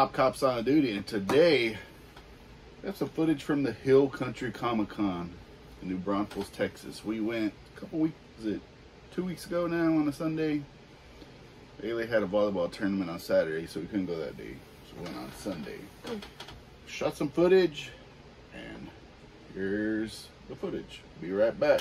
Pop Cops on Duty, and today I have some footage from the Hill Country Comicon in New Braunfels, Texas. We went a couple weeks, is it 2 weeks ago now on a Sunday? Baleigh had a volleyball tournament on Saturday, so we couldn't go that day. So we went on Sunday. Shot some footage, and here's the footage. Be right back.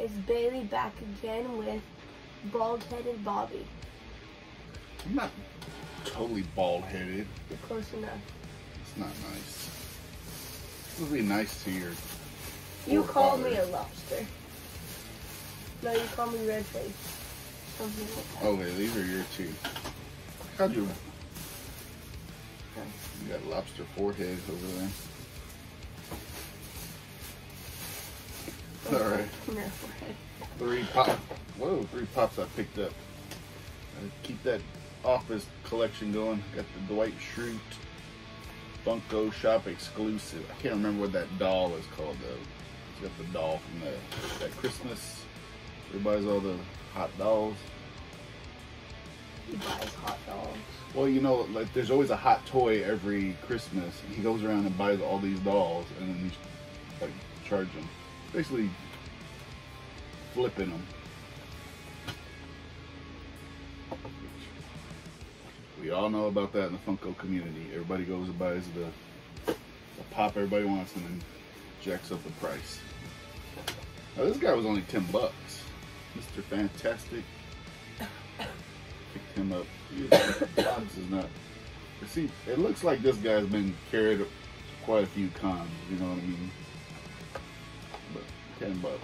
is Baleigh back again with bald-headed Bobby. I'm not totally bald-headed. You're close enough. It's not nice. It would be nice to your You call forefather. me a lobster. No, you call me red face. Something like that. Okay, these are your two. How'd you... You got lobster forehead over there. Alright. No forehead. 3 pop. Whoa, 3 pops I picked up. Keep that office collection going. Got the Dwight Schrute Funko Shop exclusive. I can't remember what that doll is called though. It's got the doll from that Christmas. Everybody's all the hot dolls. He buys hot dogs. Well, you know, like there's always a hot toy every Christmas. And he goes around and buys all these dolls and then he's like charge them. Basically flipping them. We all know about that in the Funko community. Everybody goes and buys the pop everybody wants and then jacks up the price. Now this guy was only $10. Mr. Fantastic. Picked him up. The box is not. See, it looks like this guy's been carried quite a few cons. You know what I mean? But $10.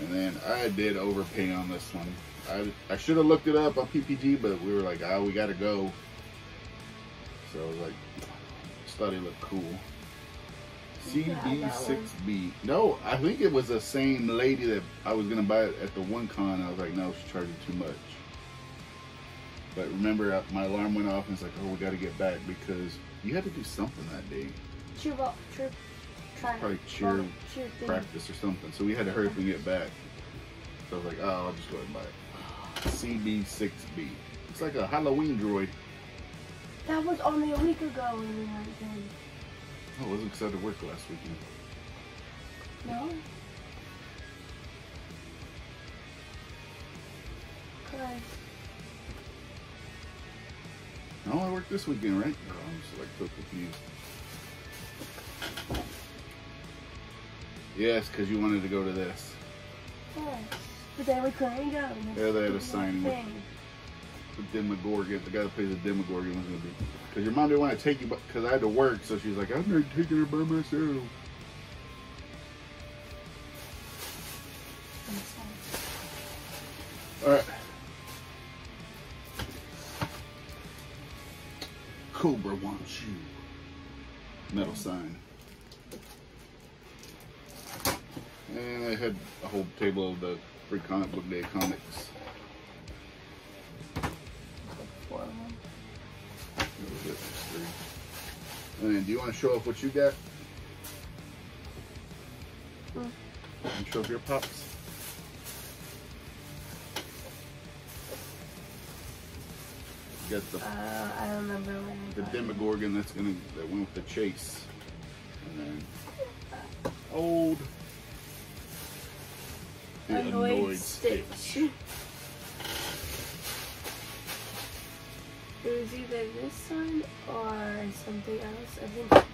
And then I did overpay on this one. I should have looked it up on PPG, but we were like, ah, we gotta go. So I was like, just thought it looked cool. CB6B. No, I think it was the same lady that I was gonna buy it at the one con. I was like, no, she's charging too much. But remember, my alarm went off and it's like, oh, we gotta get back because you had to do something that day. Probably cheer practice or something. So we had to hurry up and get back. So I was like, oh, I'll just go ahead and buy it. CB6B. It's like a Halloween droid. That was only a week ago when we went in. Oh, it wasn't because I had to work last weekend. No? Cause... No, I worked this weekend, right? Oh, I'm just like so confused. Yes, because you wanted to go to this. Yes. But then we couldn't go. Yeah, they had a signing with the Demogorgon. The guy that plays the Demogorgon was going to be. Because your mom didn't want to take you because I had to work, so she was like, I'm not taking her by myself. Alright. Cobra wants you. Metal sign. And I had a whole table of the free comic book day comics. 4 of them. That was it, there's 3. And then, do you want to show off what you got? And show off your pops. You got the I remember when the Demogorgon that went with the chase. And then old the annoyed Stitch. It was either this one or something else. I think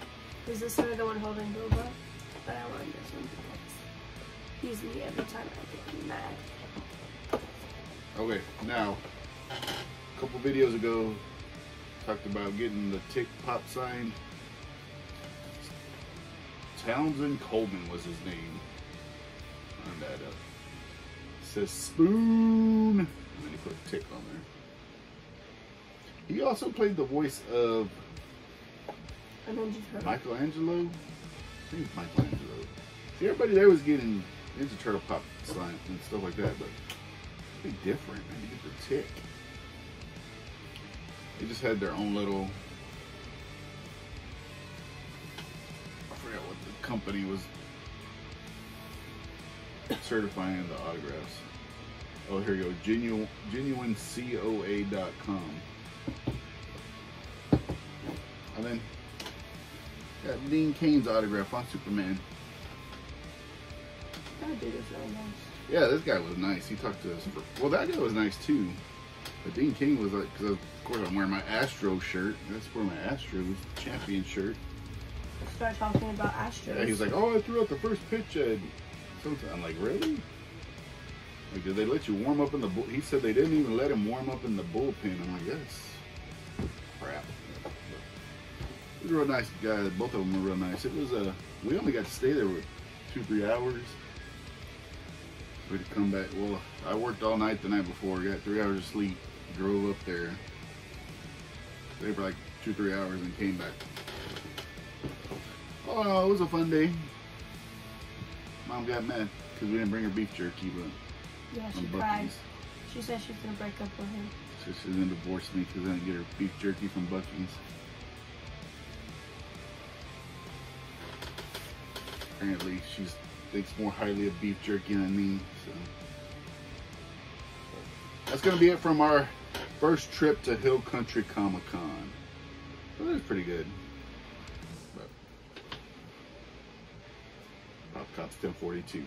is this one the one holding Boba? But I wanted this one because he's me every time I get mad. Okay, now a couple videos ago talked about getting the Tick Pop signed. Townsend Coleman was his name on that. It says Spoon, and then he put Tick on there. He also played the voice of Michelangelo. I think it's Michelangelo. See, everybody there was getting Ninja Turtle Pop signed and stuff like that, but it's pretty different. Man, you get the Tick. They just had their own little. I forgot what the company was certifying the autographs. Oh, here you go. GenuineCOA.com. And then got Dean Cain's autograph on Superman. That dude is really nice. Yeah, this guy was nice. He talked to us. Well, that guy was nice too. But Dean Cain was like, because of course I'm wearing my Astro shirt. That's where my Astros champion shirt. Start talking about Astros. Yeah, he was like, oh, I threw out the first pitch. So I'm like, really? Like, did they let you warm up in the bull? He said they didn't even let him warm up in the bullpen. I'm like, that's crap. He's a real nice guy. Both of them were real nice. It was we only got to stay there with 2-3 hours. We had to come back. Well, I worked all night the night before. Got 3 hours of sleep. Drove up there. Stayed for like 2-3 hours and came back. Oh, it was a fun day. Mom got mad because we didn't bring her beef jerky, but yeah, she cried. She said she's gonna break up with him. So she's gonna divorce me because I didn't get her beef jerky from Buc-ee's. Apparently, she thinks more highly of beef jerky than me. So that's gonna be it from our first trip to Hill Country Comicon. Well, it was pretty good. But Pop Cop's 1042.